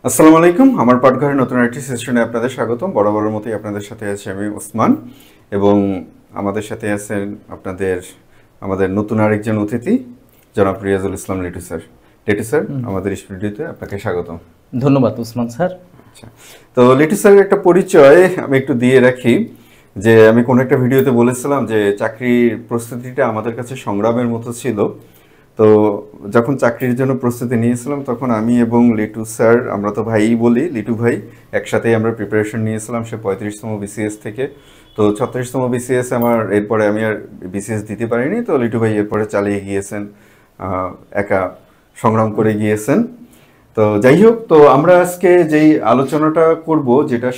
আসসালামু আলাইকুম। আমার পাঠঘরের নতুন একটি সেশনে আপনাদের স্বাগতম। বরাবরের মতোই আপনাদের সাথে আছি আমি ওসমান, এবং আমাদের সাথে আছেন আমাদের নতুন আরেকজন অতিথি জনাব রিয়াজুল ইসলাম লিটু স্যার। লিটু স্যার, আমাদের স্টুডিওতে আপনাকে স্বাগতম। ধন্যবাদ উসমান স্যার। আচ্ছা, তো লিটু স্যারের একটা পরিচয় আমি একটু দিয়ে রাখি, যে আমি কোনো একটা ভিডিওতে বলেছিলাম যে চাকরির প্রস্তুতিটা আমাদের কাছে সংগ্রামের মতো ছিল। তো যখন চাকরির জন্য প্রস্তুতি নিয়েছিলাম তখন আমি এবং লিটু স্যার, আমরা তো ভাইই বলি, লিটু ভাই, একসাথেই আমরা প্রিপারেশন নিয়েছিলাম সে 35তম বিসিএস থেকে। তো 36তম বিসিএস আমার, এরপরে আমি আর বিসিএস দিতে পারিনি, তো লিটু ভাই এরপরে চালিয়ে গিয়েছেন, একা সংগ্রাম করে গিয়েছেন। তো যাই হোক, তো আমরা আজকে যেই আলোচনাটা করব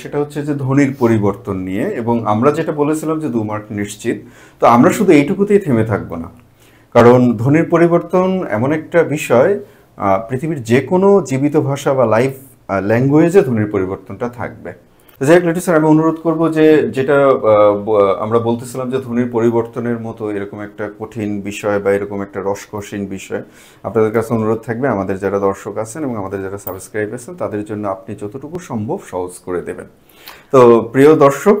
সেটা হচ্ছে যে ধ্বনির পরিবর্তন নিয়ে, এবং আমরা যেটা বলেছিলাম যে 2 মার্ক নিশ্চিত। তো আমরা শুধু এইটুকুতেই থেমে থাকবো না, কারণ ধ্বনির পরিবর্তন এমন একটা বিষয়, পৃথিবীর যে কোনো জীবিত ভাষা বা লাইভ ল্যাঙ্গুয়েজে ধ্বনির পরিবর্তনটা থাকবে। যাই হোক লিটু স্যার, আমি অনুরোধ করব যে যেটা আমরা বলতেছিলাম যে ধ্বনির পরিবর্তনের মতো এরকম একটা কঠিন বিষয় বা এরকম একটা রসকসীন বিষয়, আপনাদের কাছে অনুরোধ থাকবে আমাদের যারা দর্শক আছেন এবং আমাদের যারা সাবস্ক্রাইব আছেন তাদের জন্য আপনি যতটুকু সম্ভব সহজ করে দেবেন। তো প্রিয় দর্শক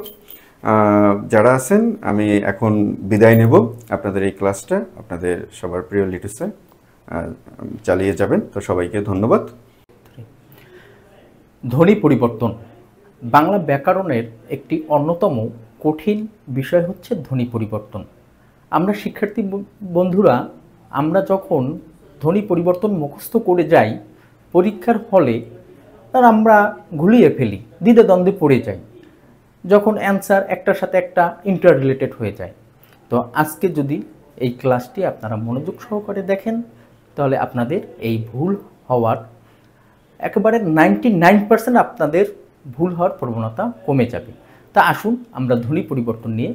যারা আছেন, আমি এখন বিদায় নেব আপনাদের এই ক্লাসটা। আপনাদের সবার প্রিয় লিটু স্যার চালিয়ে যাবেন। তো সবাইকে ধন্যবাদ। ধ্বনি পরিবর্তন বাংলা ব্যাকরণের একটি অন্যতম কঠিন বিষয় হচ্ছে ধ্বনি পরিবর্তন। আমরা শিক্ষার্থী বন্ধুরা, আমরা যখন ধ্বনি পরিবর্তন মুখস্থ করে যাই, পরীক্ষার হলে তার আমরা ঘুলিয়ে ফেলি, দ্বিধাদ্বন্দ্বে পড়ে যাই, যখন অ্যান্সার একটার সাথে একটা ইন্টার রিলেটেড হয়ে যায়। তো আজকে যদি এই ক্লাসটি আপনারা মনোযোগ সহকারে দেখেন, তাহলে আপনাদের এই ভুল হওয়ার একেবারে 99% আপনাদের ভুল হওয়ার প্রবণতা কমে যাবে। তা আসুন আমরা ধ্বনি পরিবর্তন নিয়ে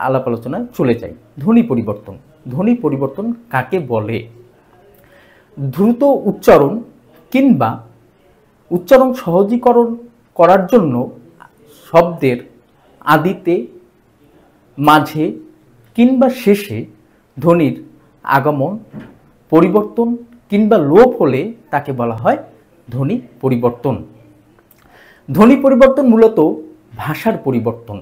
আলাপ আলোচনায় চলে যাই। ধ্বনি পরিবর্তন, ধ্বনি পরিবর্তন কাকে বলে? দ্রুত উচ্চারণ কিংবা উচ্চারণ সহজীকরণ করার জন্য শব্দের আদিতে, মাঝে কিংবা শেষে ধ্বনির আগমন, পরিবর্তন কিংবা লোপ হলে তাকে বলা হয় ধ্বনি পরিবর্তন। ধ্বনি পরিবর্তন মূলত ভাষার পরিবর্তন।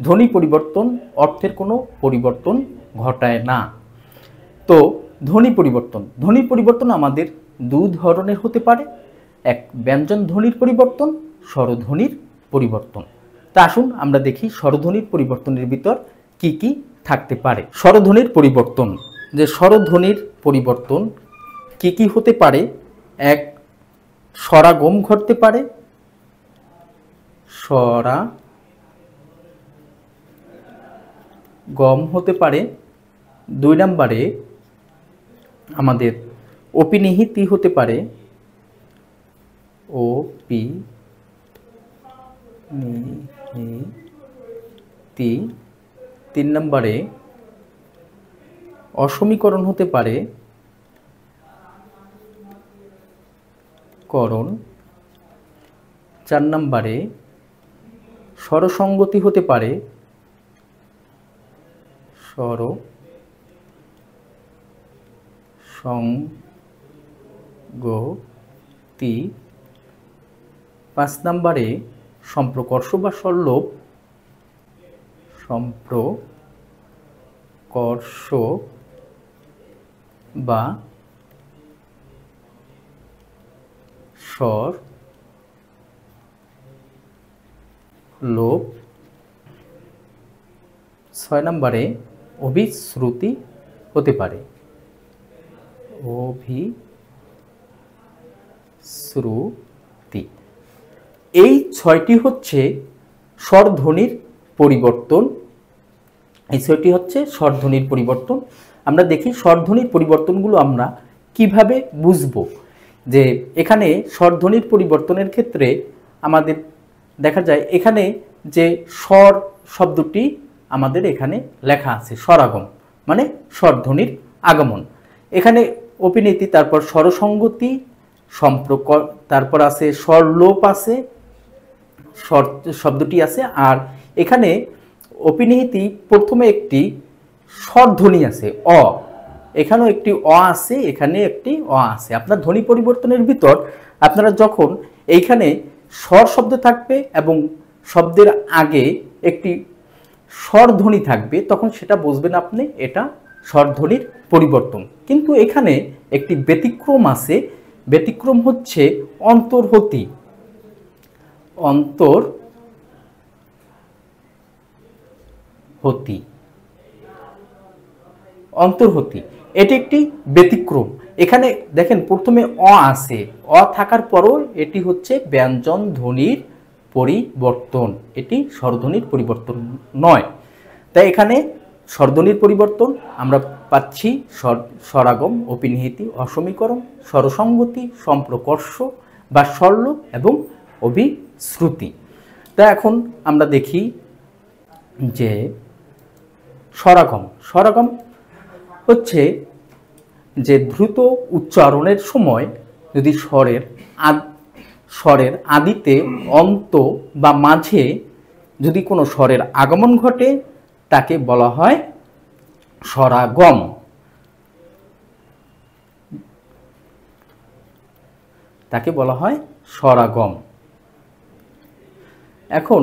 ধ্বনি পরিবর্তন অর্থের কোনো পরিবর্তন ঘটায় না। তো ধ্বনি পরিবর্তন আমাদের 2 ধরনের হতে পারে। এক, ব্যঞ্জন ধ্বনির পরিবর্তন, স্বরধ্বনির পরিবর্তন। তা আসুন আমরা দেখি স্বরধ্বনির পরিবর্তনের ভিতর কি কি থাকতে পারে। স্বরধ্বনির পরিবর্তন, যে স্বরধ্বনির পরিবর্তন কি কি হতে পারে? এক, স্বরাগম ঘটতে পারে, স্বরাগম হতে পারে। 2 নম্বরে আমাদের অপিনিহিতি হতে পারে, অপিনিহিতি। 3 নম্বরে অসমীকরণ হতে পারে, করণ। 4 নম্বরে স্বরসঙ্গতি হতে পারে, স্বরসঙ্গতি। 5 নম্বরে সম্প্রকর্ষ বা সল্লোপ, সম্প্রকর্ষ বা সরলোপ। 6 নম্বরে অভিশ্রুতি হতে পারে, অভিশ্রুতি। এই 6টি হচ্ছে স্বরধ্বনির পরিবর্তন। এই 6টি হচ্ছে স্বরধ্বনির পরিবর্তন। আমরা দেখি স্বরধ্বনির পরিবর্তনগুলো আমরা কিভাবে বুঝবো। যে এখানে স্বরধ্বনির পরিবর্তনের ক্ষেত্রে আমাদের দেখা যায় এখানে যে স্বর শব্দটি আমাদের এখানে লেখা আছে, স্বরাগম মানে স্বরধ্বনির আগমন। এখানে অপিনীতি, তারপর স্বরসঙ্গতি, তারপর আছে স্বরলোপ আছে, স্বর শব্দটি আছে। আর এখানে অপিনিহিতি প্রথমে একটি স্বরধ্বনি আছে, অ। এখানেও একটি অ আছে, এখানে একটি অ আছে। আপনার ধ্বনি পরিবর্তনের ভিতর আপনারা যখন এইখানে স্বর শব্দ থাকবে এবং শব্দের আগে একটি স্বরধ্বনি থাকবে, তখন সেটা বুঝবেন আপনি এটা স্বরধ্বনির পরিবর্তন। কিন্তু এখানে একটি ব্যতিক্রম আছে, ব্যতিক্রম হচ্ছে অন্তর্হতি। অন্তর্হতি এটি একটি ব্যতিক্রম। এখানে দেখেন প্রথমে অ আছে, অ থাকার পরও এটি হচ্ছে ব্যঞ্জন ধ্বনির পরিবর্তন, এটি স্বরধ্বনির পরিবর্তন নয়। তাই এখানে স্বরধ্বনির পরিবর্তন আমরা পাচ্ছি স্বরাগম, অপিনিহিতি, অসমীকরণ, স্বরসঙ্গতি, সম্প্রকর্ষ বা স্বরল এবং অভিশ্রুতি। তা এখন আমরা দেখি যে স্বরাগম হচ্ছে যে দ্রুত উচ্চারণের সময় যদি স্বরের আদিতে, অন্ত বা মাঝে যদি কোনো স্বরের আগমন ঘটে তাকে বলা হয় স্বরাগম। এখন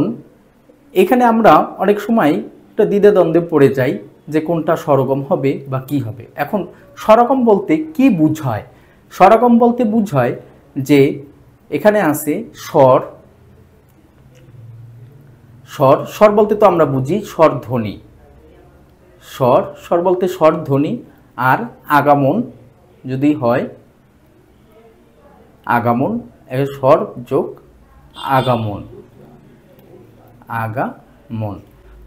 এখানে আমরা অনেক সময় একটা দ্বিধাদ্বন্দ্বে পড়ে যাই যে কোনটা স্বরগম হবে বা কি হবে। এখন স্বরগম বলতে কি বুঝায়? স্বরগম বলতে বুঝায় যে এখানে আছে স্বর বলতে তো আমরা বুঝি স্বরধ্বনি, স্বর বলতে স্বরধ্বনি, আর আগমন যদি হয় আগমন, স্বর যোগ আগমন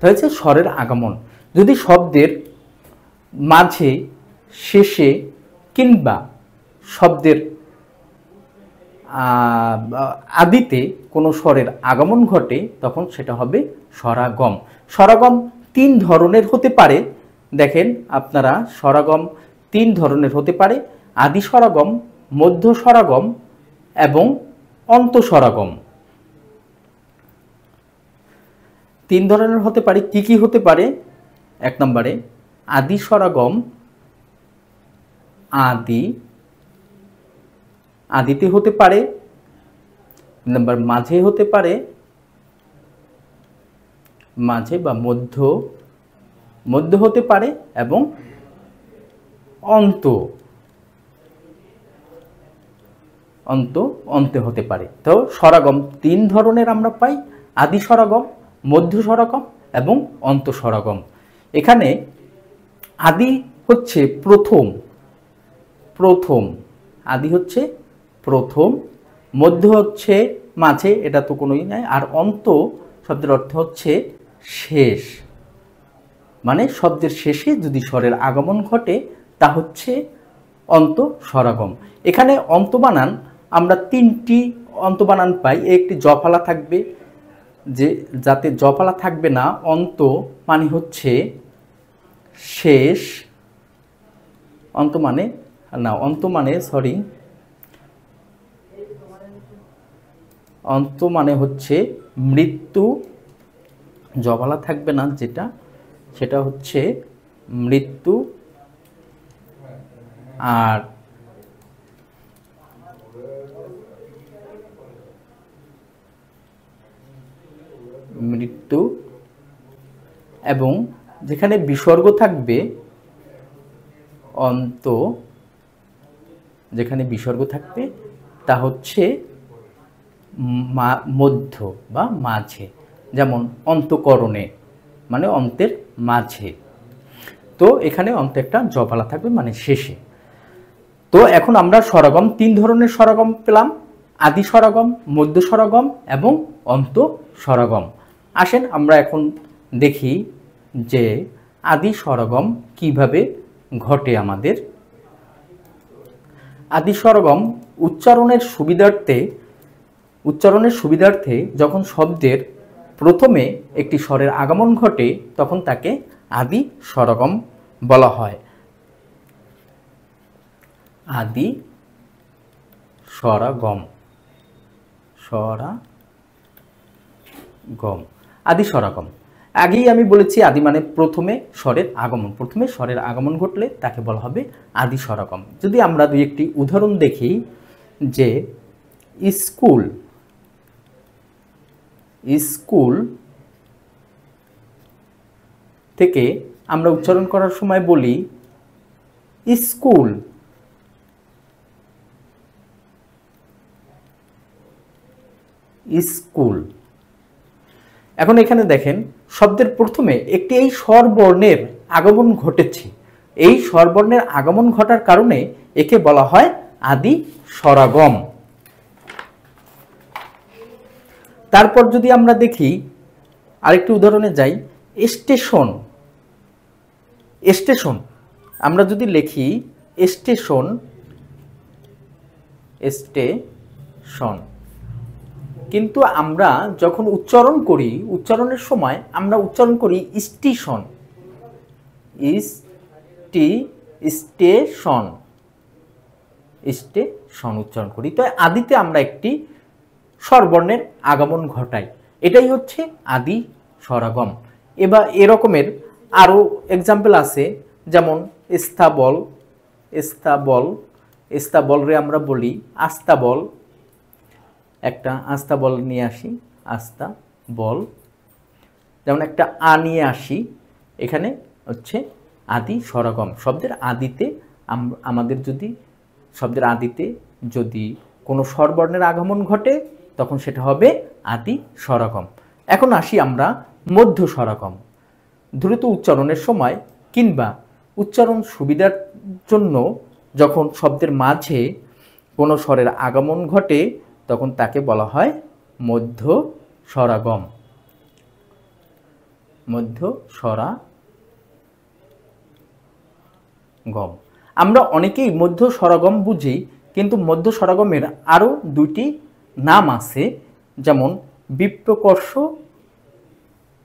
হয়েছে স্বরের আগমন। যদি শব্দের মাঝে, শেষে কিংবা শব্দের আদিতে কোনো স্বরের আগমন ঘটে তখন সেটা হবে স্বরাগম। স্বরাগম 3 ধরনের হতে পারে। দেখেন আপনারা, স্বরাগম 3 ধরনের হতে পারে: আদি স্বরাগম, মধ্য স্বরাগম এবং অন্ত স্বরাগম। 3 ধরনের হতে পারে। কি কি হতে পারে? 1 নম্বরে আদি স্বরাগম, আদিতে হতে পারে। 2 নম্বর মাঝে হতে পারে, মাঝে বা মধ্য হতে পারে, এবং অন্তে হতে পারে। তো স্বরাগম 3 ধরনের আমরা পাই: আদি স্বরাগম, মধ্য স্বরাগম এবং অন্ত স্বরাগম। এখানে আদি হচ্ছে প্রথম, আদি হচ্ছে প্রথম, মধ্য হচ্ছে মাঝে, এটা তো কোনোই নাই, আর অন্ত শব্দের অর্থ হচ্ছে শেষ, মানে শব্দের শেষে যদি স্বরের আগমন ঘটে তা হচ্ছে অন্ত স্বরাগম। এখানে অন্ত বানান আমরা 3টি অন্ত বানান পাই। একটি জফলা থাকবে, যে যাতে জফলা থাকবে না, অন্ত মানে হচ্ছে শেষ, অন্ত মানে হচ্ছে মৃত্যু, জফলা থাকবে না যেটা, সেটা হচ্ছে মৃত্যু। আর মৃত্যু, এবং যেখানে বিসর্গ থাকবে অন্ত, যেখানে বিসর্গ থাকবে তা হচ্ছে মধ্য বা মাঝে, যেমন অন্তকরণে মানে অন্তের মাঝে। তো এখানে অন্ত একটা জফলা থাকবে মানে শেষে। তো এখন আমরা স্বরাগম 3 ধরনের স্বরাগম পেলাম: আদি স্বরাগম, মধ্য স্বরাগম এবং অন্ত স্বরাগম। আসেন আমরা এখন দেখি যে আদি স্বরাগম কিভাবে ঘটে আমাদের। আদি স্বরাগম উচ্চারণের সুবিধার্থে যখন শব্দের প্রথমে একটি স্বরের আগমন ঘটে তখন তাকে আদি স্বরাগম বলা হয়। আদি স্বরাগম, আদি স্বরাগম। আগেই আমি বলেছি আদি মানে প্রথমে স্বরের আগমন, প্রথমে স্বরের আগমন ঘটলে তাকে বলা হবে আদি স্বরাগম। যদি আমরা দুই একটি উদাহরণ দেখি, যে স্কুল, স্কুল থেকে আমরা উচ্চারণ করার সময় বলি স্কুল, স্কুল। এখন এখানে দেখেন শব্দের প্রথমে একটি এই স্বরবর্ণের আগমন ঘটেছে। এই স্বরবর্ণের আগমন ঘটার কারণে একে বলা হয় আদি স্বরাগম। তারপর যদি আমরা দেখি আরেকটি উদাহরণে যাই, স্টেশন, স্টেশন আমরা যদি লিখি স্টেশন, স্টেশন, কিন্তু আমরা যখন উচ্চারণ করি, উচ্চারণের সময় আমরা উচ্চারণ করি স্টেশন, স্টেশন, স্টেশন উচ্চারণ করি। তো আদিতে আমরা একটি স্বরবর্ণের আগমন ঘটাই, এটাই হচ্ছে আদি স্বরাগম। এবার এরকমের আরও এক্সাম্পল আছে, যেমন স্থাবল, স্থাবল, স্থাবলরে আমরা বলি আস্তাবল। একটা আস্তাবল নিয়ে আসি, আস্তাবল, যেমন একটা আ নিয়ে আসি, এখানে হচ্ছে আদি স্বরাগম। শব্দের আদিতে আমাদের যদি শব্দের আদিতে যদি কোনো স্বরবর্ণের আগমন ঘটে তখন সেটা হবে আদি স্বরাগম। এখন আসি আমরা মধ্য স্বরাগম। দ্রুত উচ্চারণের সময় কিংবা উচ্চারণ সুবিধার জন্য যখন শব্দের মাঝে কোনো স্বরের আগমন ঘটে তখন তাকে বলা হয় মধ্য স্বরাগম, মধ্য স্বরাগম। আমরা অনেকেই মধ্য স্বরাগম বুঝি, কিন্তু মধ্য স্বরাগমের আরও দুইটি নাম আছে, যেমন বিপ্রকর্ষ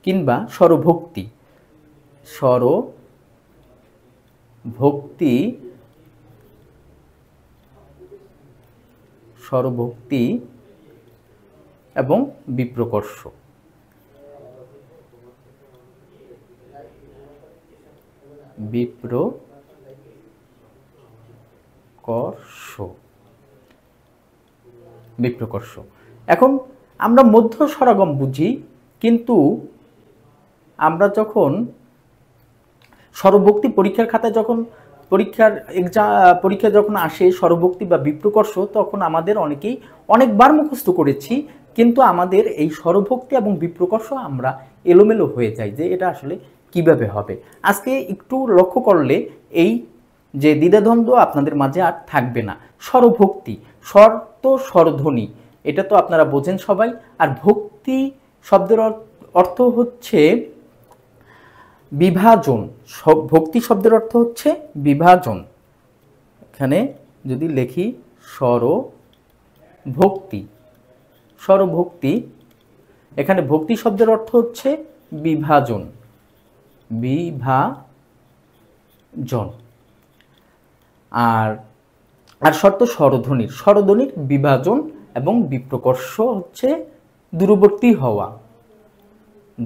কিংবা স্বরভক্তি। স্বরভক্তি, স্বরভক্তি এবং বিপ্রকর্ষ। বিপ্রকর্ষ। এখন আমরা মধ্য স্বরাগম বুঝি, কিন্তু আমরা যখন স্বরভক্তি পরীক্ষার খাতায় যখন পরীক্ষা যখন আসে স্বরভক্তি বা বিপ্রকর্ষ, তখন আমাদের অনেকেই অনেকবার মুখস্থ করেছি, কিন্তু আমাদের এই স্বরভক্তি এবং বিপ্রকর্ষ আমরা এলোমেলো হয়ে যাই যে এটা আসলে কিভাবে হবে। আজকে একটু লক্ষ্য করলে এই যে দ্বিধাদ্বন্দ্ব আপনাদের মাঝে আর থাকবে না। স্বরভক্তি, স্বর তো স্বরধ্বনি, এটা তো আপনারা বোঝেন সবাই। আর ভক্তি শব্দের অর্থ হচ্ছে বিভাজন। ভক্তি শব্দের অর্থ হচ্ছে বিভাজন। এখানে যদি লিখি স্বরভক্তি, স্বরভক্তি, এখানে ভক্তি শব্দের অর্থ হচ্ছে বিভাজন, বিভাজন। আর শর্ত স্বরধ্বনির, স্বরধ্বনির বিভাজন এবং বিপ্রকর্ষ হচ্ছে দূরবর্তী হওয়া,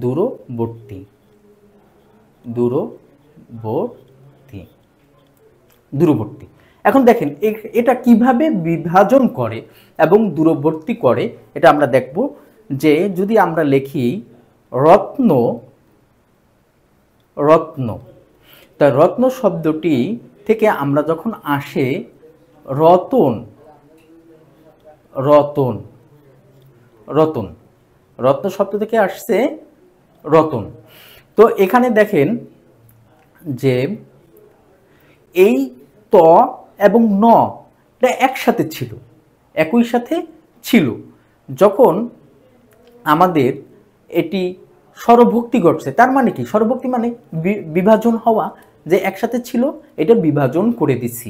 দূরবর্তী, দূরবর্তী, দূরবর্তী। এখন দেখেন এটা কিভাবে বিভাজন করে এবং দূরবর্তী করে এটা আমরা দেখব। যে যদি আমরা লিখি রত্ন, রত্ন, তা রত্ন শব্দটি থেকে আমরা যখন আসে রতন, রতন, রতন, রত্ন শব্দ থেকে আসছে রতন। তো এখানে দেখেন যে এই ত এবং ন এটা একসাথে ছিল, একই সাথে ছিল। যখন আমাদের এটি স্বরভক্তি ঘটছে, তার মানে কি? স্বরভক্তি মানে বিভাজন হওয়া, যে একসাথে ছিল এটা বিভাজন করে দিছি,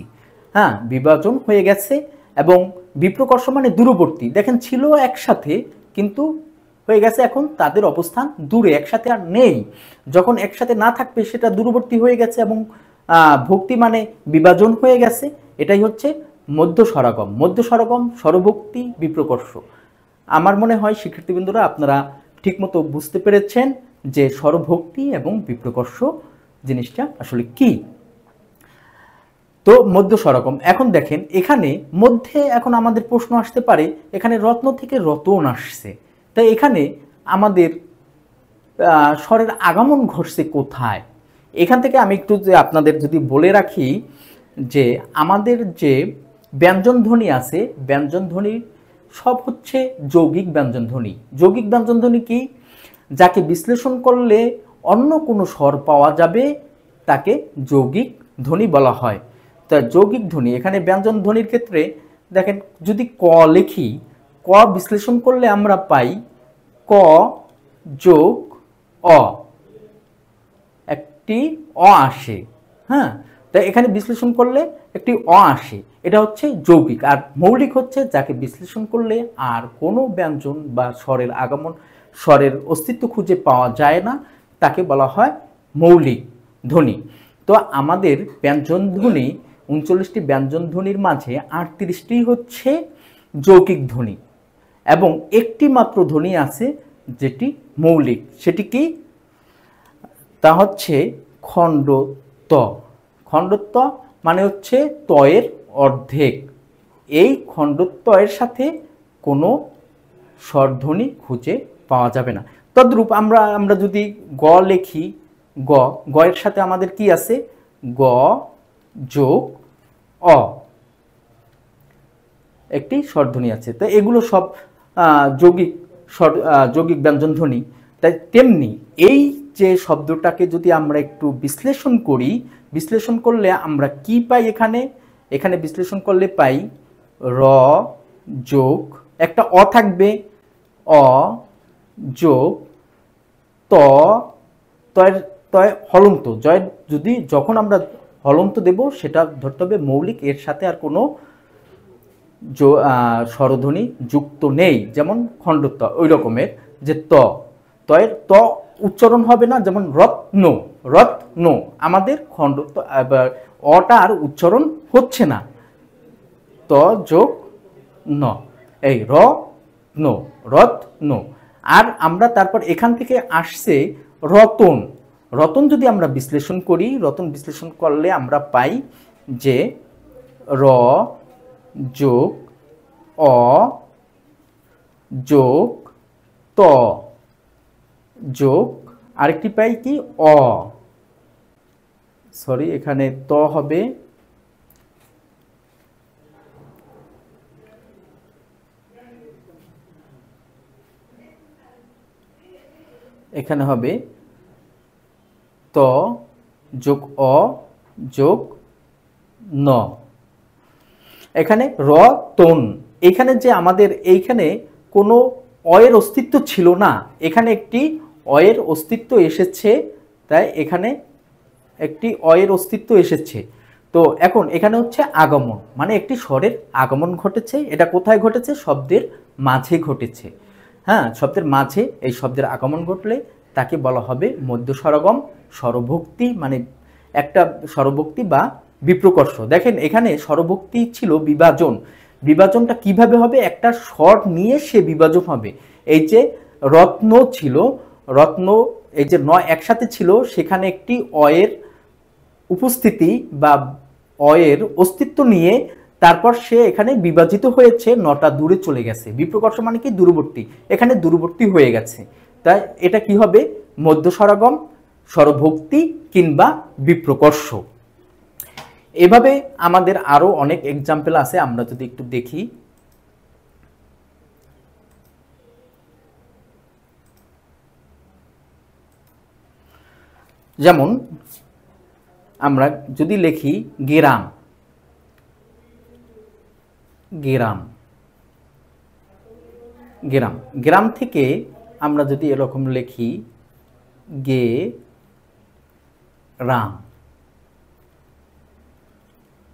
হ্যাঁ, বিভাজন হয়ে গেছে। এবং বিপ্রকর্ষ মানে দূরবর্তী, দেখেন ছিল একসাথে কিন্তু হয়ে গেছে এখন তাদের অবস্থান দূরে, একসাথে আর নেই। যখন একসাথে না থাকবে সেটা দূরবর্তী হয়ে গেছে এবং ভক্তি মানে বিভাজন হয়ে গেছে। এটাই হচ্ছে মধ্য স্বরাগম। মধ্য স্বরাগম, স্বরভক্তি, বিপ্রকর্ষ। আমার মনে হয় শিক্ষার্থীবৃন্দরা আপনারা ঠিকমতো বুঝতে পেরেছেন যে স্বরভক্তি এবং বিপ্রকর্ষ জিনিসটা আসলে কি। তো মধ্য স্বরগম, এখন দেখেন এখানে মধ্যে এখন আমাদের প্রশ্ন আসতে পারে, এখানে রত্ন থেকে রতন আসছে, তাই এখানে আমাদের স্বরের আগমন ঘটছে কোথায়। এখান থেকে আমি একটু আপনাদের যদি বলে রাখি যে আমাদের যে ব্যঞ্জনধ্বনি আছে, ব্যঞ্জনধ্বনি সব হচ্ছে যৌগিক ব্যঞ্জনধ্বনি। যৌগিক ব্যঞ্জনধ্বনি কি? যাকে বিশ্লেষণ করলে অন্য কোনো স্বর পাওয়া যাবে তাকে যৌগিক ধ্বনি বলা হয়। তা যৌগিক ধ্বনি, এখানে ব্যঞ্জন ধ্বনির ক্ষেত্রে দেখেন যদি ক লিখি, ক বিশ্লেষণ করলে আমরা পাই ক যোগ অ, একটি অ আসে। হ্যাঁ, তাই এখানে বিশ্লেষণ করলে একটি অ আসে, এটা হচ্ছে যৌগিক। আর মৌলিক হচ্ছে যাকে বিশ্লেষণ করলে আর কোনো ব্যঞ্জন বা স্বরের আগমন, স্বরের অস্তিত্ব খুঁজে পাওয়া যায় না, তাকে বলা হয় মৌলিক ধ্বনি। তো আমাদের ব্যঞ্জন ধ্বনি 39টি ব্যঞ্জন ধ্বনির মাঝে 38টি হচ্ছে যৌগিক ধ্বনি এবং একটি মাত্র ধ্বনি আছে যেটি মৌলিক, সেটি কি? তা হচ্ছে খণ্ডত্ব। খণ্ডত্ব মানে হচ্ছে তয়ের অর্ধেক। এই খণ্ডত্বের সাথে কোনো স্বরধ্বনি খুঁজে পাওয়া যাবে না। তদ্রূপ আমরা যদি গ লিখি, গ এর সাথে আমাদের কি আছে? গ যোগ অ, একটি স্বরধ্বনি আছে। তো এগুলো সব যৌগিক যৌগিক ব্যঞ্জনধ্বনি। তাই তেমনি এই যে শব্দটাকে যদি আমরা একটু বিশ্লেষণ করি, বিশ্লেষণ করলে আমরা কি পাই? এখানে বিশ্লেষণ করলে পাই র যোগ একটা অ থাকবে, অ যোগ ত, তয় হলন্ত। যখন আমরা হলন্ত দেব সেটা ধরতে হবে মৌলিক, এর সাথে আর কোনো স্বরধ্বনি যুক্ত নেই, যেমন খণ্ডত্ব ওই রকমের। যে তয়ের ত উচ্চারণ হবে না, যেমন রত্ন, রত্ন আমাদের খণ্ডত্ব, অটা আর উচ্চারণ হচ্ছে না, ত যোগ ন, এই ন, রত্ন। আর আমরা তারপর এখান থেকে আসছে রতন। রতন যদি আমরা বিশ্লেষণ করি, রতন বিশ্লেষণ করলে আমরা পাই যে র যোগ অ যোগ ত যোগ আরেকটি পাই কি? অ, সরি এখানে ত হবে, এখানে হবে ত যোগ অ যোগ ন, এখানে রতন। এখানে যে আমাদের এইখানে কোনো অয়ের অস্তিত্ব ছিল না, এখানে একটি অয়ের অস্তিত্ব এসেছে, তাই এখানে একটি অয়ের অস্তিত্ব এসেছে। তো এখন এখানে হচ্ছে আগমন, মানে একটি স্বরের আগমন ঘটেছে। এটা কোথায় ঘটেছে? শব্দের মাঝে ঘটেছে। হ্যাঁ, শব্দের মাঝে এই শব্দের আগমন ঘটলে তাকে বলা হবে মধ্য স্বরগম, স্বরভক্তি, মানে একটা স্বরভক্তি বা বিপ্রকর্ষ। দেখেন এখানে স্বরভক্তি ছিল বিভাজন। বিভাজনটা কিভাবে হবে? একটা স্বর নিয়ে সে বিভাজন হবে। এই যে রত্ন ছিল, রত্ন এই যে নয় একসাথে ছিল, সেখানে একটি অয়ের উপস্থিতি বা অয়ের অস্তিত্ব নিয়ে তারপর সে এখানে বিভাজিত হয়েছে, নটা দূরে চলে গেছে। বিপ্রকর্ষ মানে কি? দূরবর্তী, এখানে দূরবর্তী হয়ে গেছে, তাই এটা কি হবে? মধ্য স্বরগম, স্বরভক্তি কিংবা বিপ্রকর্ষ। এভাবে আমাদের আরো অনেক এক্সাম্পল আছে, আমরা যদি একটু দেখি। যেমন আমরা যদি লিখি গেরাম, গেরাম, গেরাম, গেরাম থেকে আমরা যদি এরকম লিখি গে রাম,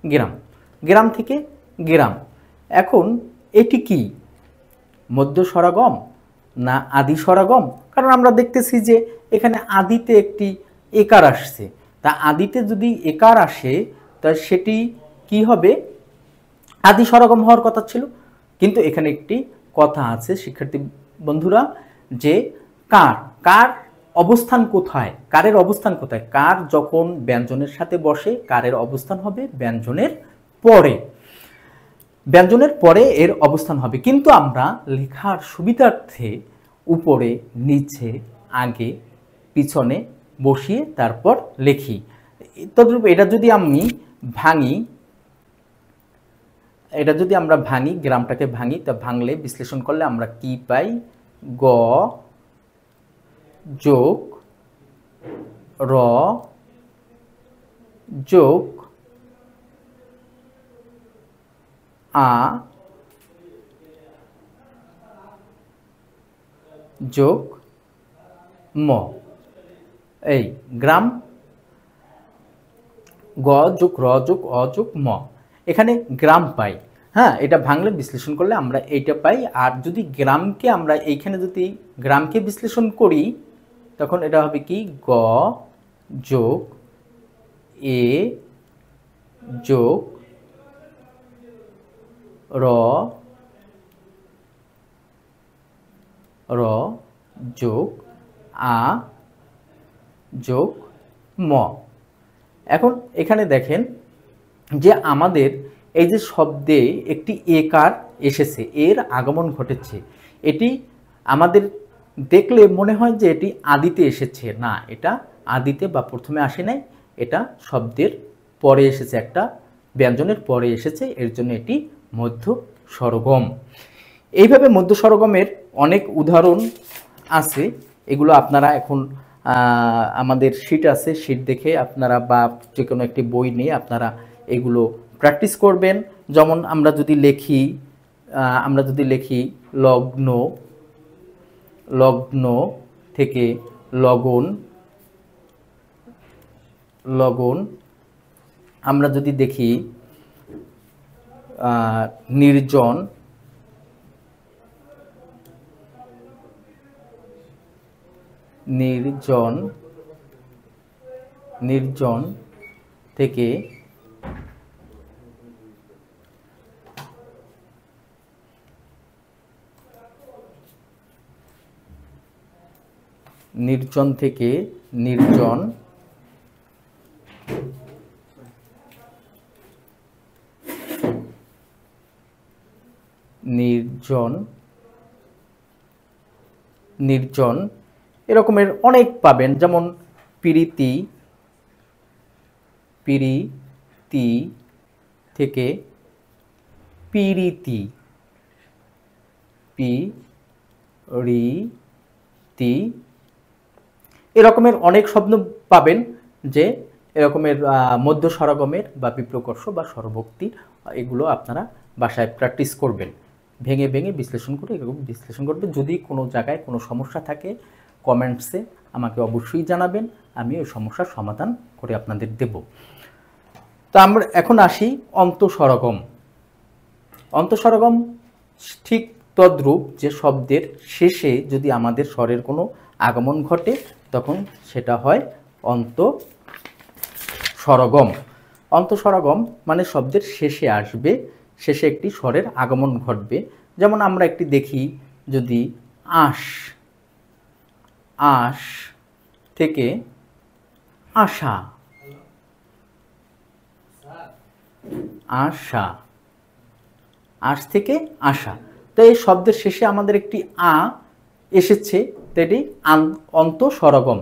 গেরাম, গেরাম থেকে গেরাম। এখন এটি কি? মধ্য স্বরগম না আদি স্বরগম? কারণ আমরা দেখতেছি যে এখানে আদিতে একটি একার আসছে, তা আদিতে যদি একার আসে তা সেটি কি হবে? আদি স্বরগম হওয়ার কথা ছিল। কিন্তু এখানে একটি কথা আছে শিক্ষার্থী বন্ধুরা, যে কার, কার অবস্থান কোথায়, কারের অবস্থান কোথায়, কার যখন ব্যঞ্জনের সাথে বসে কারের অবস্থান হবে ব্যঞ্জনের পরে, ব্যঞ্জনের পরে এর অবস্থান হবে। কিন্তু আমরা লেখার সুবিধার্থে উপরে, নিচে, আগে, পিছনে বসিয়ে তারপর লিখি। তদ্রূপ এটা যদি আমি ভাঙি, এটা যদি আমরা ভাঙি, গ্রামটাকে ভাঙি, তা ভাঙলে বিশ্লেষণ করলে আমরা কি পাই? গ যোগ র যোগ আ যোগ ম। এই গ্রাম, গ যোগ র যোগ অ যোগ ম, এখানে গ্রাম পাই। হ্যাঁ, এটা ভাঙলে বিশ্লেষণ করলে আমরা এইটা পাই। আর যদি গ্রামকে আমরা এইখানে যদি গ্রামকে বিশ্লেষণ করি তখন এটা হবে কি? গ যোগ এ যোগ র র যোগ আ যোগ ম। এখন এখানে দেখেন যে আমাদের এই যে শব্দে একটি একার এসেছে, এর আগমন ঘটেছে। এটি আমাদের দেখলে মনে হয় যে এটি আদিতে এসেছে, না, এটা আদিতে বা প্রথমে আসে নাই, এটা শব্দের পরে এসেছে, একটা ব্যঞ্জনের পরে এসেছে, এর জন্য এটি মধ্য স্বরগম। এইভাবে মধ্য স্বরগমের অনেক উদাহরণ আছে, এগুলো আপনারা এখন আমাদের শীট আছে, শীট দেখে আপনারা বা যে কোনো একটি বই নিয়ে আপনারা এগুলো প্র্যাকটিস করবেন। যেমন আমরা যদি লিখি লগ্ন, লগ্ন থেকে লগন, লগন। আমরা যদি দেখি নির্জন, নির্জন, নির্জন থেকে নির্জন থেকে নির্জন, নির্জন, নির্জন, এরকমের অনেক পাবেন। যেমন প্রীতি, প্রীতি থেকে প্রীতি, প্রীতি, এরকমের অনেক শব্দ পাবেন যে এরকমের মধ্য স্বরগমের বা বিপ্রকর্ষ বা স্বরভক্তির, এগুলো আপনারা বাসায় প্র্যাকটিস করবেন, ভেঙে ভেঙে বিশ্লেষণ করে এরকম বিশ্লেষণ করবেন। যদি কোনো জায়গায় কোনো সমস্যা থাকে কমেন্টসে আমাকে অবশ্যই জানাবেন, আমি ওই সমস্যার সমাধান করে আপনাদের দেব। তো আমরা এখন আসি অন্তঃস্বরগম। অন্তঃস্বরগম ঠিক তদ্রূপ যে শব্দের শেষে যদি আমাদের স্বরের কোনো আগমন ঘটে তখন সেটা হয় অন্তঃস্বরগম। অন্তঃস্বরগম মানে শব্দের শেষে আসবে, শেষে একটি স্বরের আগমন ঘটবে। যেমন আমরা একটি দেখি, যদি আশ, আশ থেকে আশা, আশা, আশ থেকে আশা, তো এই শব্দের শেষে আমাদের একটি আ এসেছে, তো এটি অন্তঃস্বরগম।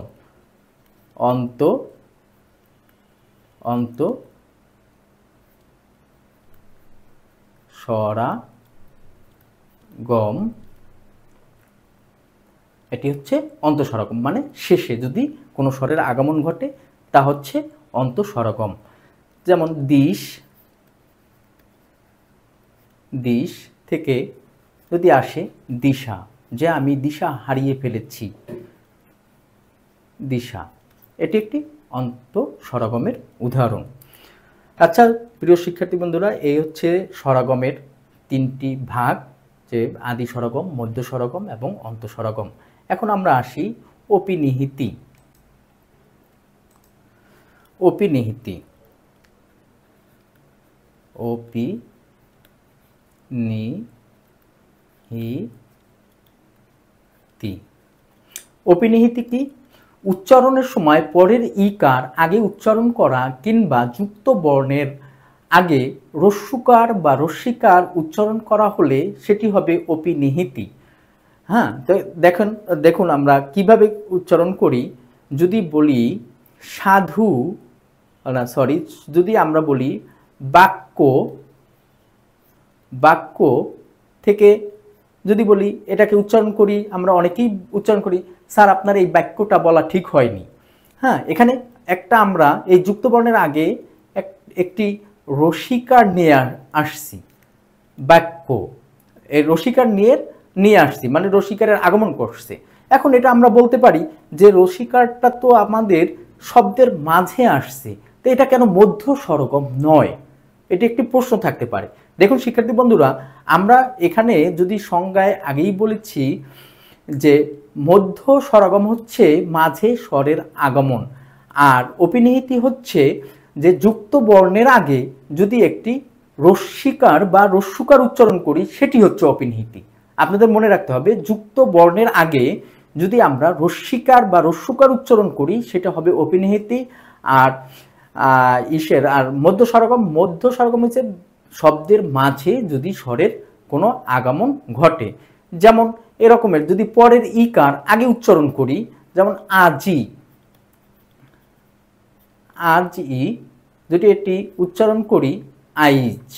অন্তঃস্বরগম, এটি হচ্ছে অন্তঃস্বরগম, মানে শেষে যদি কোনো স্বরের আগমন ঘটে তা হচ্ছে অন্তঃস্বরগম। যেমন দিশ, দিশ থেকে যদি আসে দিশা, যে আমি দিশা হারিয়ে ফেলেছি, দিশা, এটি একটি অন্তঃস্বরগমের উদাহরণ। আচ্ছা প্রিয় শিক্ষার্থী বন্ধুরা, এই হচ্ছে স্বরগমের তিনটি ভাগ, যে আদি স্বরগম, মধ্য স্বরগম এবং অন্তঃস্বরগম। এখন আমরা আসি অপিনিহিতি। অপিনিহিতি, অপিনিহিতি, অপিনিহিতি কি? উচ্চারণের সময় পরের ইকার আগে উচ্চারণ করা কিংবা যুক্ত বর্ণের আগে রস্যুকার বা রস্যিকার উচ্চারণ করা হলে সেটি হবে অপিনিহিতি। হ্যাঁ, তো দেখুন আমরা কিভাবে উচ্চারণ করি। যদি বলি সাধু, না সরি, যদি আমরা বলি বাক্য, বাক্য থেকে যদি বলি এটাকে উচ্চারণ করি, আমরা অনেকেই উচ্চারণ করি স্যার আপনার এই বাক্যটা বলা ঠিক হয়নি। হ্যাঁ, এখানে একটা আমরা এই যুক্ত বর্ণের আগে একটি রসিকার নিয়ে আসছি, বাক্য এই রসিকার নিয়ে আসছি, মানে রসিকারের আগমন করছে। এখন এটা আমরা বলতে পারি যে রসিকারটা তো আমাদের শব্দের মাঝে আসছে, তো এটা কেন মধ্য স্বরগম নয়? এটি একটি প্রশ্ন থাকতে পারে। দেখুন শিক্ষার্থী বন্ধুরা, আমরা এখানে যদি সংজ্ঞায় আগেই বলেছি যে মধ্য স্বরগম হচ্ছে মাঝে স্বরের আগমন, আর অপিনিহিতি হচ্ছে যে যুক্ত বর্ণের আগে যদি একটি রস্যিকার বা রস্যুকার উচ্চারণ করি সেটি হচ্ছে অপিনিহিতি। আপনাদের মনে রাখতে হবে, যুক্ত বর্ণের আগে যদি আমরা রস্যিকার বা রস্যুকার উচ্চারণ করি সেটা হবে অপিনিহিতি। আর মধ্য স্বরগম হচ্ছে শব্দের মাঝে যদি স্বরের কোনো আগমন ঘটে। যেমন এরকমের যদি পরের ইকার আগে উচ্চারণ করি, যেমন আজি, আজি যদি এটি উচ্চারণ করি আইজ,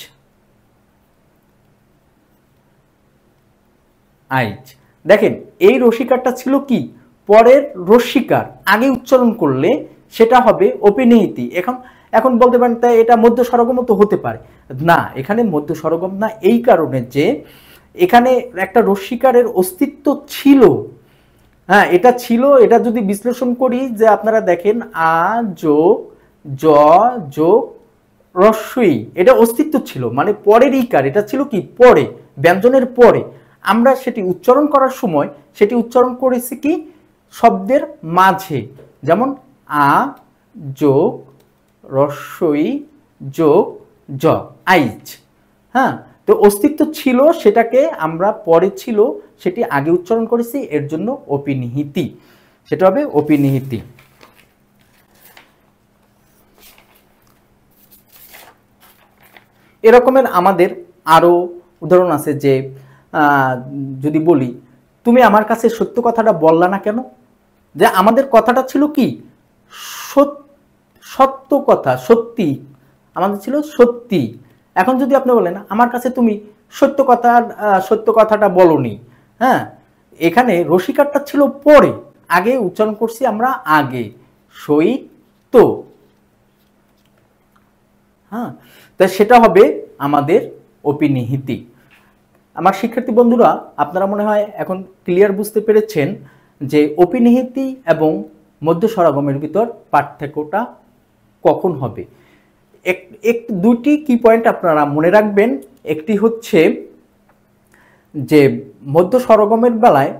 আইজ, দেখেন এই রসিকারটা ছিল কি পরের রস্যিকার আগে উচ্চারণ করলে সেটা হবে অপিনিহিতি। এখন বলতে পারেন তাই এটা মধ্য স্বরগম তো হতে পারে না, এখানে মধ্য স্বরগম না, এই কারণে যে এখানে একটা রস্যিকারের অস্তিত্ব ছিল। হ্যাঁ, এটা ছিল, এটা যদি বিশ্লেষণ করি যে আপনারা দেখেন আ যোগ জ যোগ রস্যই, এটা অস্তিত্ব ছিল, মানে পরের ইকার, এটা ছিল কি পরে, ব্যঞ্জনের পরে। আমরা সেটি উচ্চারণ করার সময় সেটি উচ্চারণ করেছি কি শব্দের মাঝে, যেমন আ যোগ রস্যই যোগ জ, আইজ। হ্যাঁ, তো অস্তিত্ব ছিল, সেটাকে আমরা পরে ছিল সেটি আগে উচ্চারণ করেছি, এর জন্য অপিনিহিতি, সেটা হবে অপিনিহিতি। এরকমের আমাদের আরো উদাহরণ আছে যে যদি বলি তুমি আমার কাছে সত্য কথাটা বললা না কেন, যে আমাদের কথাটা ছিল কি সত্য কথা, সত্যি, আমাদের ছিল সত্যি। এখন যদি আপনি বলেন আমার কাছে তুমি সত্য কথাটা বলনি, হ্যাঁ, এখানে রসিকারটা ছিল পরে, আগে উচ্চারণ করছি আমরা আগে, সত্য। হ্যাঁ, তাই সেটা হবে আমাদের অপিনিহিতি। আমার শিক্ষার্থী বন্ধুরা, আপনারা মনে হয় এখন ক্লিয়ার বুঝতে পেরেছেন যে অপিনিহিতি এবং মধ্য স্বরগমের ভিতর পার্থক্যটা কখন হবে। দুটি কি পয়েন্ট আপনারা মনে রাখবেন। একটি হচ্ছে যে মধ্য স্বরগমের বেলায়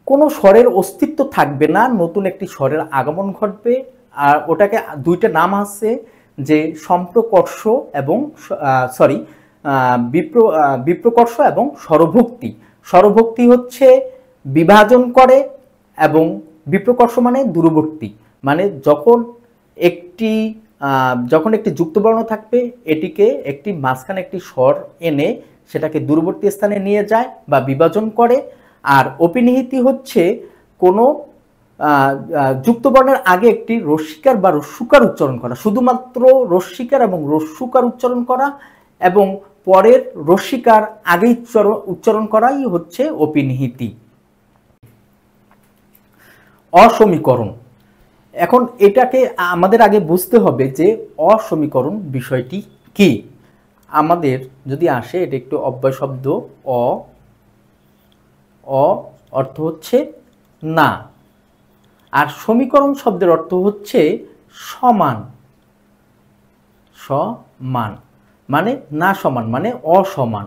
কোনো স্বরের অস্তিত্ব থাকবে না, নতুন একটি স্বরের আগমন ঘটবে, আর ওটাকে দুইটা নাম আছে যে সম্প্রকর্ষ এবং বিপ্রকর্ষ এবং স্বরভক্তি। স্বরভক্তি হচ্ছে বিভাজন করে এবং বিপ্রকর্ষ মানে দূরবর্তী, মানে যখন একটি যুক্তবর্ণ থাকবে এটিকে একটি মাঝখানে একটি স্বর এনে সেটাকে দূরবর্তী স্থানে নিয়ে যায় বা বিভাজন করে। আর অপিনিহিতি হচ্ছে কোনো যুক্তবর্ণের আগে একটি রস্যিকার বা রস্যুকার উচ্চারণ করা, শুধুমাত্র রস্যিকার এবং রস্যুকার উচ্চারণ করা এবং পরের রস্যিকার আগে উচ্চারণ করাই হচ্ছে অপিনিহিতি। অসমীকরণ, এখন এটাকে আমাদের আগে বুঝতে হবে যে অসমীকরণ বিষয়টি কি। আমাদের যদি আসে, এটা একটু অব্যয় শব্দ, অর্থ হচ্ছে না, আর সমীকরণ শব্দের অর্থ হচ্ছে সমান, সমান মানে না সমান মানে অসমান,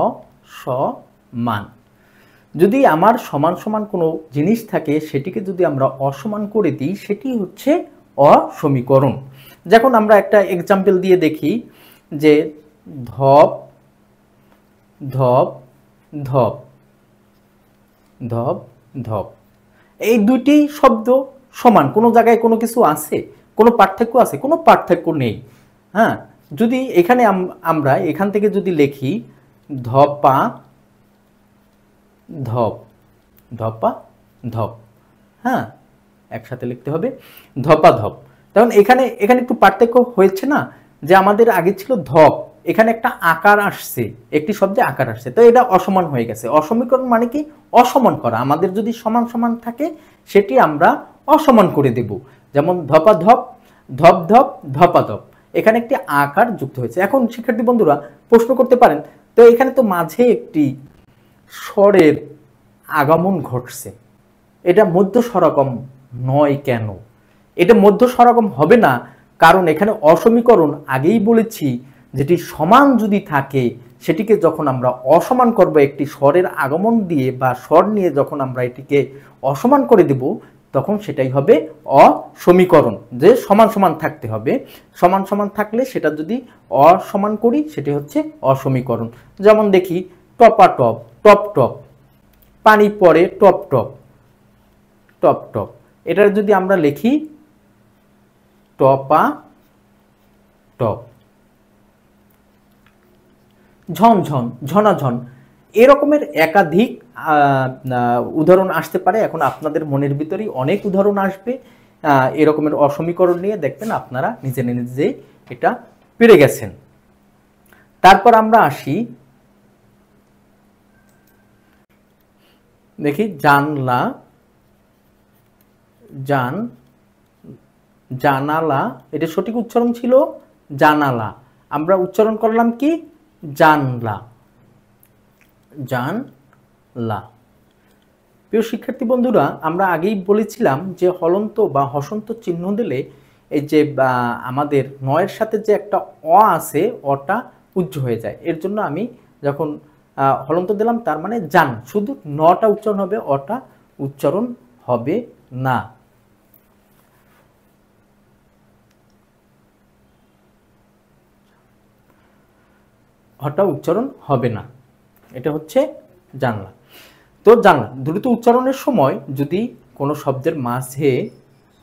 অসমান। যদি আমার সমান সমান কোনো জিনিস থাকে সেটিকে যদি আমরা অসমান করে দিই সেটি হচ্ছে অসমীকরণ। যখন আমরা একটা এক্সাম্পল দিয়ে দেখি যে ধপ ধপ ধপ ধপ ধপ, এই দুটি শব্দ সমান, কোনো জায়গায় কোনো কিছু আছে, কোনো পার্থক্য আছে? কোনো পার্থক্য নেই। হ্যাঁ, যদি এখানে আমরা এখান থেকে যদি লিখি ধপা ধপ, ধপা ধপ, হ্যাঁ একসাথে লিখতে হবে ধপা ধপ। তখন এখানে এখানে একটু পার্থক্য হয়েছে না, যে আমাদের আগে ছিল ধপ, এখানে একটা আকার আসছে, একটি শব্দে আকার আসছে, তো এটা অসমান হয়ে গেছে। অসমীকরণ মানে কি? অসমান করা। আমাদের যদি সমান সমান থাকে সেটি আমরা অসমান করে দেব। যেমন ধপা ধপ, ধপ ধপ, ধপা ধপ, এখানে একটি আকার যুক্ত হয়েছে। এখন শিক্ষার্থী বন্ধুরা প্রশ্ন করতে পারেন, তো এখানে তো মাঝে একটি স্বরের আগমন ঘটছে, এটা মধ্য স্বরগম নয় কেন? এটা মধ্য স্বরগম হবে না, কারণ এখানে অসমীকরণ আগেই বলেছি, যেটি সমান যদি থাকে সেটিকে যখন আমরা অসমান করব একটি স্বরের আগমন দিয়ে বা স্বর নিয়ে, যখন আমরা এটিকে অসমান করে দেব তখন সেটাই হবে অসমীকরণ, যে সমান সমান থাকতে হবে। সমান সমান থাকলে সেটা যদি অসমান করি সেটি হচ্ছে অসমীকরণ। যেমন দেখি টপা টপ, টপ টপ, পানি পড়ে টপ টপ, টপ টপ, এটার যদি আমরা লিখি টপা টপ, ঝনঝন, ঝনাঝন, এরকমের একাধিক উদাহরণ আসতে পারে। এখন আপনাদের মনের ভিতরেই অনেক উদাহরণ আসবে এরকমের অসমীকরণ নিয়ে, দেখবেন আপনারা নিজে নিজেই এটা পেরে গেছেন। তারপর আমরা আসি, দেখি জানলা, জানালা, এটা সঠিক উচ্চারণ ছিল জানালা, আমরা উচ্চারণ করলাম কি জানলা, জানলা। প্রিয় শিক্ষার্থী বন্ধুরা, আমরা আগেই বলেছিলাম যে হলন্ত বা হসন্ত চিহ্ন দিলে এই যে আমাদের নয়ের সাথে যে একটা অ আছে, অটা উজ্জ হয়ে যায়। এর জন্য আমি যখন হলন্ত দিলাম তার মানে জান, শুধু নটা উচ্চারণ হবে, অটা উচ্চারণ হবে না। হটা উচ্চারণ হবে না, এটা হচ্ছে জানলা। তো জানলা দ্রুত উচ্চারণের সময় যদি কোনো শব্দের মাঝে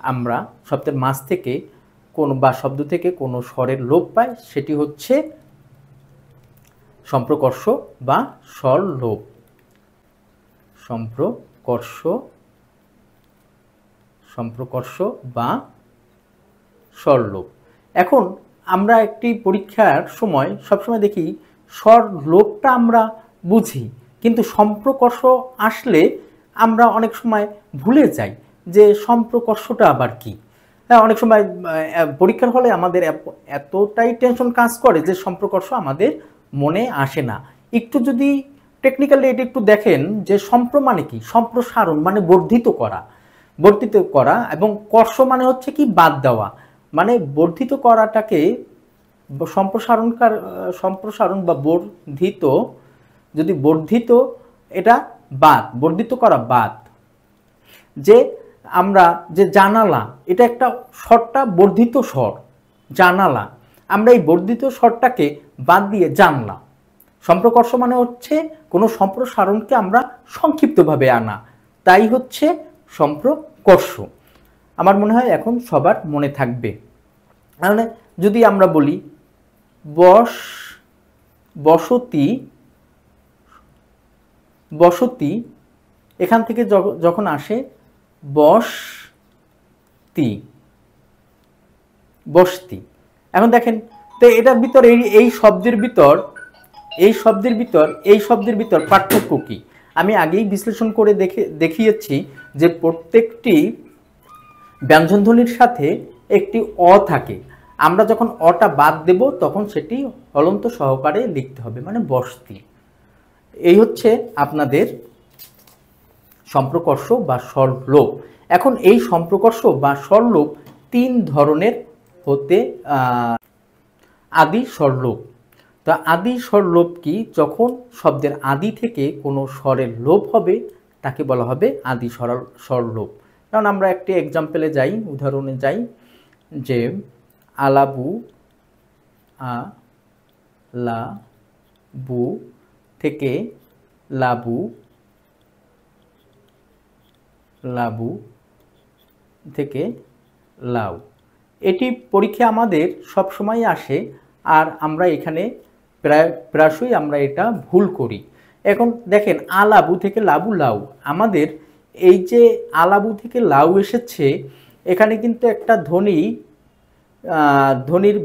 আমরা শব্দের মাঝ থেকে কোন বা শব্দ থেকে কোনো স্বরের লোপ পাই, সেটি হচ্ছে সম্প্রকর্ষ বা স্বরলোপ। সম্প্রকর্ষ, সম্প্রকর্ষ বা স্বরলোপ। এখন আমরা একটি পরীক্ষার সময় সবসময় দেখি স্বরলোপটা আমরা বুঝি, কিন্তু সম্প্রকর্ষ আসলে আমরা অনেক সময় ভুলে যাই যে সম্প্রকর্ষটা আবার কি। হ্যাঁ, অনেক সময় পরীক্ষার হলে আমাদের এতটাই টেনশন কাজ করে যে সম্প্রকর্ষ আমাদের মনে আসে না। একটু যদি টেকনিক্যালি এটা একটু দেখেন যে সম্প্র মানে কি, সম্প্রসারণ মানে বর্ধিত করা, বর্ধিত করা, এবং কর্ষ মানে হচ্ছে কি বাদ দেওয়া, মানে বর্ধিত করাটাকে সম্প্রসারণ বা বর্ধিত, যদি বর্ধিত এটা বাদ, বর্ধিত করা বাদ। যে আমরা যে জানালা, এটা একটা স্বরটা বর্ধিত স্বর জানালা, আমরা এই বর্ধিত স্বরটাকে বাদ দিয়ে জানলা। সম্প্রকর্ষ মানে হচ্ছে কোনো সম্প্রসারণকে আমরা সংক্ষিপ্তভাবে আনা, তাই হচ্ছে সম্প্রকর্ষ। আমার মনে হয় এখন সবার মনে থাকবে। তাহলে যদি আমরা বলি বসতি, বসতি, এখান থেকে যখন আসে বসতি, বসতি। এখন দেখেন তো এটার ভিতর এই শব্দের ভিতর, এই শব্দের ভিতর পার্থক্য কি? আমি আগেই বিশ্লেষণ করে দেখিয়েছি যে প্রত্যেকটি ব্যঞ্জনধ্বনির সাথে একটি অ থাকে, আমরা যখন অটা বাদ দেব তখন সেটি হলন্ত সহকারে লিখতে হবে, মানে বসতি। এই হচ্ছে আপনাদের সম্প্রকর্ষ বা স্বরলোপ। এখন এই সম্প্রকর্ষ বা স্বরলোপ তিন ধরনের হতে আদি স্বরলোপ। তা আদি স্বরলোপ কি? যখন শব্দের আদি থেকে কোনো স্বরের লোপ হবে তাকে বলা হবে আদি স্বরলোপ। কারণ আমরা একটি এক্সাম্পলে যাই, উদাহরণে যাই, যে আলাবু, আলাবু থেকে লাবু, লাবু, থেকে লাউ। এটি পরীক্ষায় আমাদের সব সময় আসে, আর আমরা এখানে প্রায়শই আমরা এটা ভুল করি। এখন দেখেন আলাবু থেকে লাবু লাউ, আমাদের এই যে আলাবু থেকে লাউ এসেছে, এখানে কিন্তু একটা ধ্বনির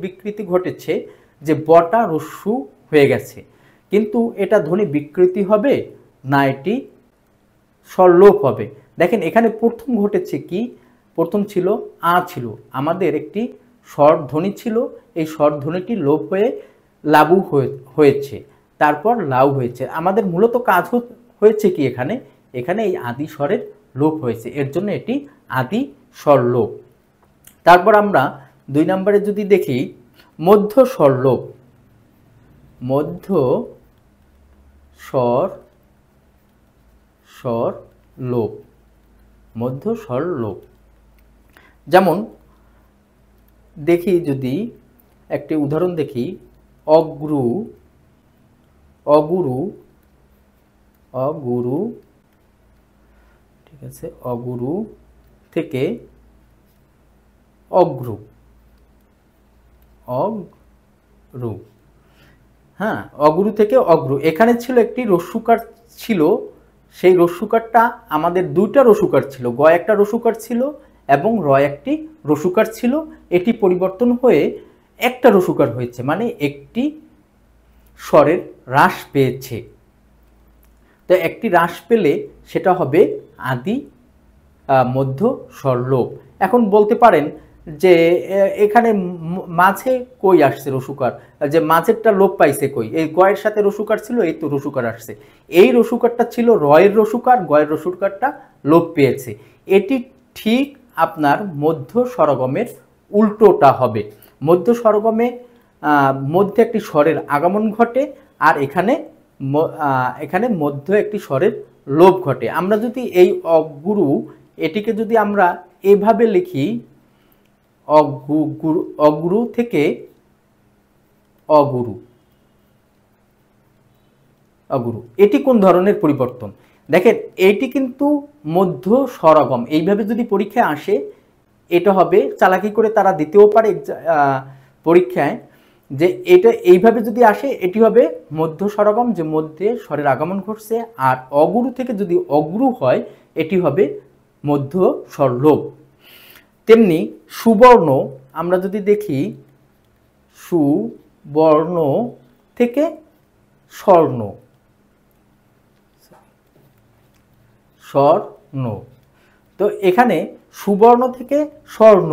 বিকৃতি ঘটেছে, যে বটা রস্যু হয়ে গেছে। কিন্তু এটা ধ্বনি বিকৃতি হবে না, এটি স্বরলোপ হবে। দেখেন এখানে প্রথম ঘটেছে কি, প্রথম ছিল আ ছিল, আমাদের একটি স্বর ধ্বনি ছিল, এই স্বর ধ্বনিটি লোপ হয়ে লাবু হয়েছে, তারপর লাউ হয়েছে। আমাদের মূলত কাজ হয়েছে কি, এখানে এই আদি স্বরের লোপ হয়েছে, এর জন্য এটি আদি স্বর লোপ। তারপর আমরা 2 নম্বরে যদি দেখি মধ্য স্বর লোপ, মধ্য স্বর লোপ, মধ্য স্বর লোপ। যেমন দেখি, যদি একটি উদাহরণ দেখি, অগুরু, অগুরু, অগুরু, ঠিক আছে, অগুরু থেকে অগ্রু, অগ্রু, হ্যাঁ, অগুরু থেকে অগ্রু। এখানে ছিল একটি রস্যুকার ছিল, সেই রস্যুকারটা আমাদের 2টা রস্যুকার ছিল, গ একটা রস্যুকার ছিল এবং র একটি রস্যুকার ছিল, এটি পরিবর্তন হয়ে একটা রস্যুকার হয়েছে, মানে একটি স্বরের হ্রাস পেয়েছে। তো একটি হ্রাস পেলে সেটা হবে আদি মধ্য স্বরলোপ। এখন বলতে পারেন যে এখানে মাঝে কই আসছে রসুকার, যে মাঝেরটা লোপ পাইছে কই, এই গয়ের সাথে রসুকার ছিল, এই তো রসুকার আসছে, এই রসুকারটা ছিল রয়ের রসুকার, গয়ের রসুকারটা লোপ পেয়েছে। এটি ঠিক আপনার মধ্য স্বরগমের উল্টোটা হবে। মধ্য স্বরগমে মধ্যে একটি স্বরের আগমন ঘটে, আর এখানে মধ্য একটি স্বরের লোপ ঘটে। আমরা যদি এই অগুরু, এটিকে যদি আমরা এভাবে লিখি, অগুরু থেকে অগুরু, অগুরু, এটি কোন ধরনের পরিবর্তন? দেখেন এটি কিন্তু মধ্য স্বরগম, এইভাবে যদি পরীক্ষায় আসে এটা হবে, চালাকি করে তারা দিতেও পারে পরীক্ষায়, যে এটা এইভাবে যদি আসে এটি হবে মধ্য স্বরগম, যে মধ্যে স্বরের আগমন ঘটছে, আর অগুরু থেকে যদি অগুরু হয় এটি হবে মধ্য স্বরলোপ। তেমনি সুবর্ণ, আমরা যদি দেখি সুবর্ণ থেকে স্বর্ণ, স্বর্ণ, তো এখানে সুবর্ণ থেকে স্বর্ণ,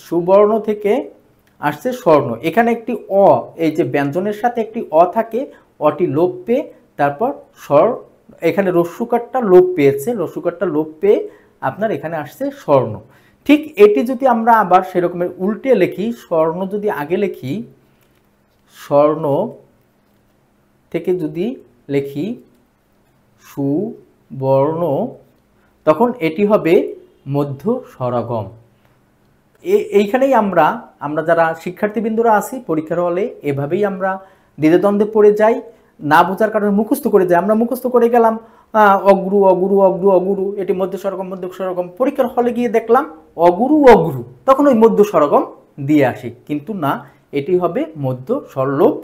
সুবর্ণ থেকে আসছে স্বর্ণ। এখানে একটি অ, এই যে ব্যঞ্জনের সাথে একটি অ থাকে, অটি লোপ পেয়ে তারপর স্বর, এখানে রস্যুকারটা লোপ পেয়েছে, রস্যুকারটা লোপ পেয়ে আপনার এখানে আসছে স্বর্ণ। ঠিক এটি যদি আমরা আবার সেরকমের উল্টে লিখি, স্বর্ণ যদি আগে লিখি, স্বর্ণ থেকে যদি লিখি সুবর্ণ, তখন এটি হবে মধ্য স্বরগম। এইখানেই আমরা যারা শিক্ষার্থীবৃন্দরা আছি পরীক্ষার হলে এভাবেই আমরা দ্বিধাদ্বন্দ্বে পড়ে যাই, না বোঝার কারণে মুখস্থ করে যাই। আমরা মুখস্থ করে গেলাম অগুরু, অগুরু, অগ্রু, অগুরু, এটি মধ্য স্বরগম, মধ্য স্বরগম। পরীক্ষার হলে গিয়ে দেখলাম অগুরু, অগ্রু, তখন ওই মধ্য স্বরগম দিয়ে আসি, কিন্তু না, এটি হবে মধ্য স্বরলোপ,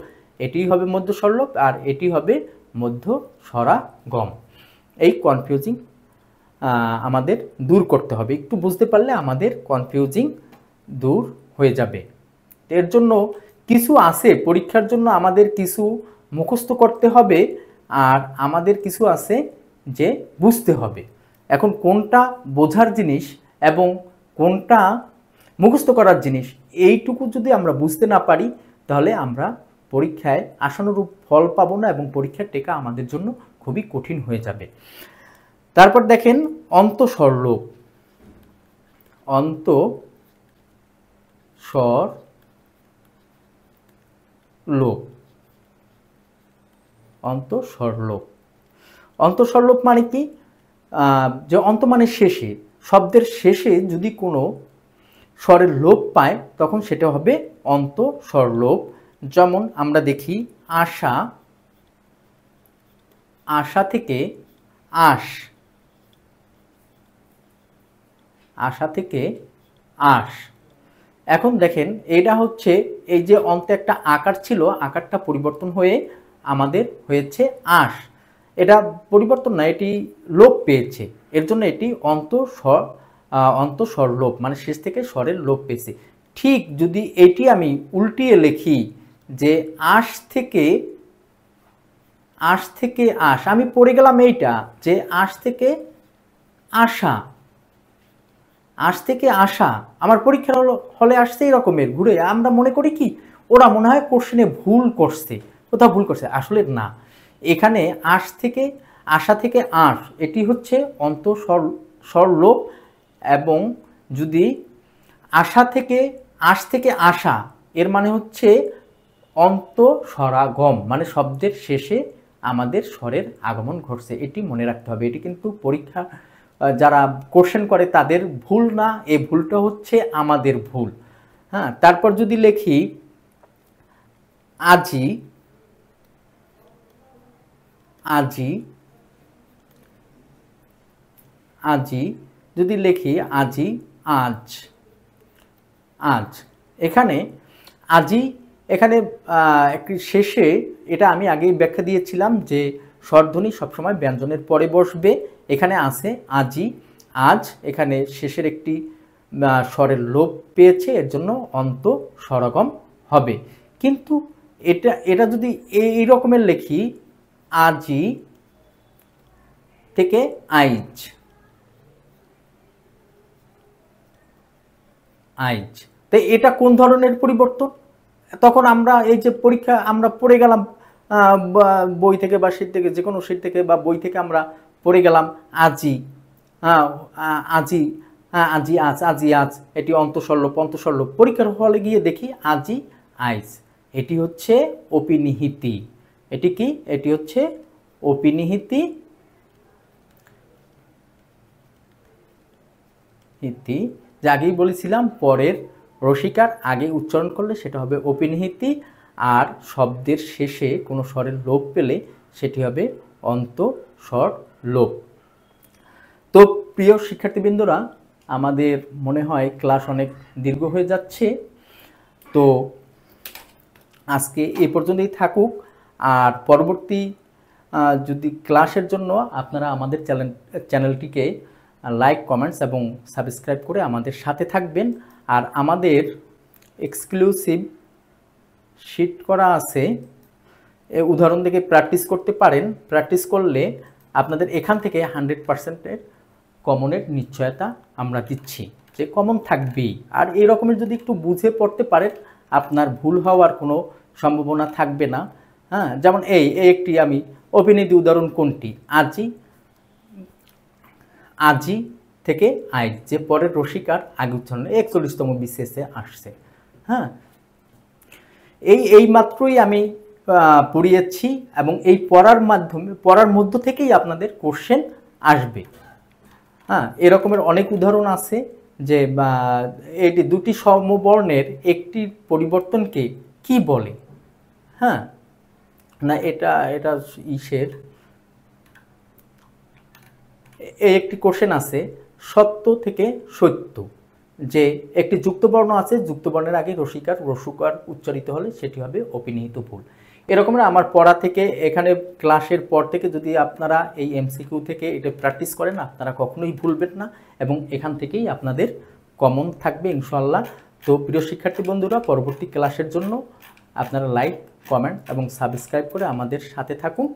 এটি হবে মধ্য স্বরলোপ, আর এটি হবে মধ্য স্বরাগম। এই কনফিউজিং আমাদের দূর করতে হবে, একটু বুঝতে পারলে আমাদের কনফিউজিং দূর হয়ে যাবে। এর জন্য কিছু আছে, পরীক্ষার জন্য আমাদের কিছু মুখস্থ করতে হবে, আর আমাদের কিছু আছে যে বুঝতে হবে। এখন কোনটা বোঝার জিনিস এবং কোনটা মুখস্থ করার জিনিস, এইটুকু যদি আমরা বুঝতে না পারি তাহলে আমরা পরীক্ষায় আশানুরূপ ফল পাবো না, এবং পরীক্ষার টেকা আমাদের জন্য খুবই কঠিন হয়ে যাবে। তারপর দেখেন অন্তঃস্বরলোপ, অন্তঃস্বরলোপ, অন্তঃস্বরলোপ, অন্তঃস্বরলোপ মানে কি, যে অন্ত মানে শেষে, শব্দের শেষে যদি কোনো স্বরের লোপ পায় তখন সেটা হবে অন্তঃস্বরলোপ। যেমন আমরা দেখি আশা, আশা থেকে আশ, আশা থেকে আশ। এখন দেখেন এটা হচ্ছে এই যে অন্তে একটা আকার ছিল, আকারটা পরিবর্তন হয়ে আমাদের হয়েছে আশ। এটা পরিবর্তন না, এটি লোপ পেয়েছে, এর জন্য এটি অন্তঃস্বর লোপ, মানে শেষ থেকে স্বরের লোপ পেয়েছে। ঠিক যদি এটি আমি উল্টিয়ে লিখি যে আশ থেকে আশ, আমি পড়ে গেলাম এইটা যে আশ থেকে আশা, আজ থেকে আসা। আমার পরীক্ষার হলে আসছে এই রকমের ঘুরে, আমরা মনে করি কি ওরা মনে হয় কোশ্চেনে ভুল করছে, কোথাও ভুল করছে, আসলে না। এখানে আশ থেকে আশা থেকে আশ, এটি হচ্ছে অন্তঃস্বর লোপ। এবং যদি আশা থেকে আশ থেকে আসা, এর মানে হচ্ছে অন্তঃস্বরাগম, মানে শব্দের শেষে আমাদের স্বরের আগমন ঘটছে। এটি মনে রাখতে হবে। এটি কিন্তু পরীক্ষা যারা কোশ্চেন করে তাদের ভুল না, এই ভুলটা হচ্ছে আমাদের ভুল। হ্যাঁ, তারপর যদি লিখি আজি, আজি, আজি, যদি লিখি আজি, আজ, আজ, এখানে আজি, এখানে একটি শেষে, এটা আমি আগেই ব্যাখ্যা দিয়েছিলাম যে স্বরধ্বনি সবসময় ব্যঞ্জনের পরে বসবে। এখানে আছে আজি, আজ, এখানে শেষের একটি স্বরের লোপ পেয়েছে, এর জন্য অন্তঃস্বরাগম হবে। কিন্তু এটা যদি এই রকমের লিখি আজি থেকে আইজ, আইজ, তো এটা কোন ধরনের পরিবর্তন? তখন আমরা এই যে পরীক্ষা আমরা পড়ে গেলাম বই থেকে বা শীট থেকে, যে কোনো শীট থেকে বা বই থেকে আমরা পড়ে গেলাম আজি, আজি, আজি আজ, আজি আজ, এটি অন্তঃস্বরলোপ, অন্তঃস্বরলোপ। পরীক্ষার হলে গিয়ে দেখি আজি আইজ, এটি হচ্ছে অপিনিহিতি। এটি কি? এটি হচ্ছে অপিনিহিতি, হিতি, যে আগেই বলেছিলাম পরের রসিকার আগে উচ্চারণ করলে সেটা হবে অপিনিহিতি, আর শব্দের শেষে কোনো স্বরের লোপ পেলে সেটি হবে অন্তঃস্বর লোপ। তো প্রিয় শিক্ষার্থীবৃন্দরা, আমাদের মনে হয় ক্লাস অনেক দীর্ঘ হয়ে যাচ্ছে, তো আজকে এই পর্যন্তই থাকুক। আর পরবর্তী যদি ক্লাসের জন্য আপনারা আমাদের চ্যানেলটিকে লাইক, কমেন্টস এবং সাবস্ক্রাইব করে আমাদের সাথে থাকবেন। আর আমাদের এক্সক্লুসিভ শিট করা আছে, উদাহরণ থেকে প্র্যাকটিস করতে পারেন। প্র্যাকটিস করলে আপনাদের এখান থেকে 100%-এর কমনের নিশ্চয়তা আমরা দিচ্ছি, যে কমন থাকবেই। আর এই রকমের যদি একটু বুঝে পড়তে পারেন, আপনার ভুল হওয়ার কোনো সম্ভাবনা থাকবে না। হ্যাঁ, যেমন এই একটি আমি অভিনীতি উদাহরণ কোনটি? আজি, আজি থেকে আইজ, যে পরের রসিকার আগে উচ্চারণ 41তম বিসিএসে আসছে। হ্যাঁ, এই মাত্রই আমি পড়িয়েছি, এবং এই পড়ার মধ্য থেকেই আপনাদের কোশ্চেন আসবে। হ্যাঁ, এরকমের অনেক উদাহরণ আছে যে এটি দুটি সমবর্ণের একটি পরিবর্তনকে কি বলে। হ্যাঁ, না এটা ইসের একটি কোশ্চেন আছে সত্য থেকে সত্য, যে একটি যুক্তবর্ণ আছে, যুক্তবর্ণের আগে রসুকার উচ্চারিত হলে সেটি হবে অপিনিহিত ভুল। এরকমের আমার পড়া থেকে, এখানে ক্লাসের পর থেকে যদি আপনারা এই এমসিকিউ থেকে এটা প্র্যাকটিস করেন, আপনারা কখনোই ভুলবেন না, এবং এখান থেকেই আপনাদের কমন থাকবে ইনশাআল্লাহ। তো প্রিয় শিক্ষার্থী বন্ধুরা, পরবর্তী ক্লাসের জন্য আপনারা লাইক, কমেন্ট এবং সাবস্ক্রাইব করে আমাদের সাথে থাকুন।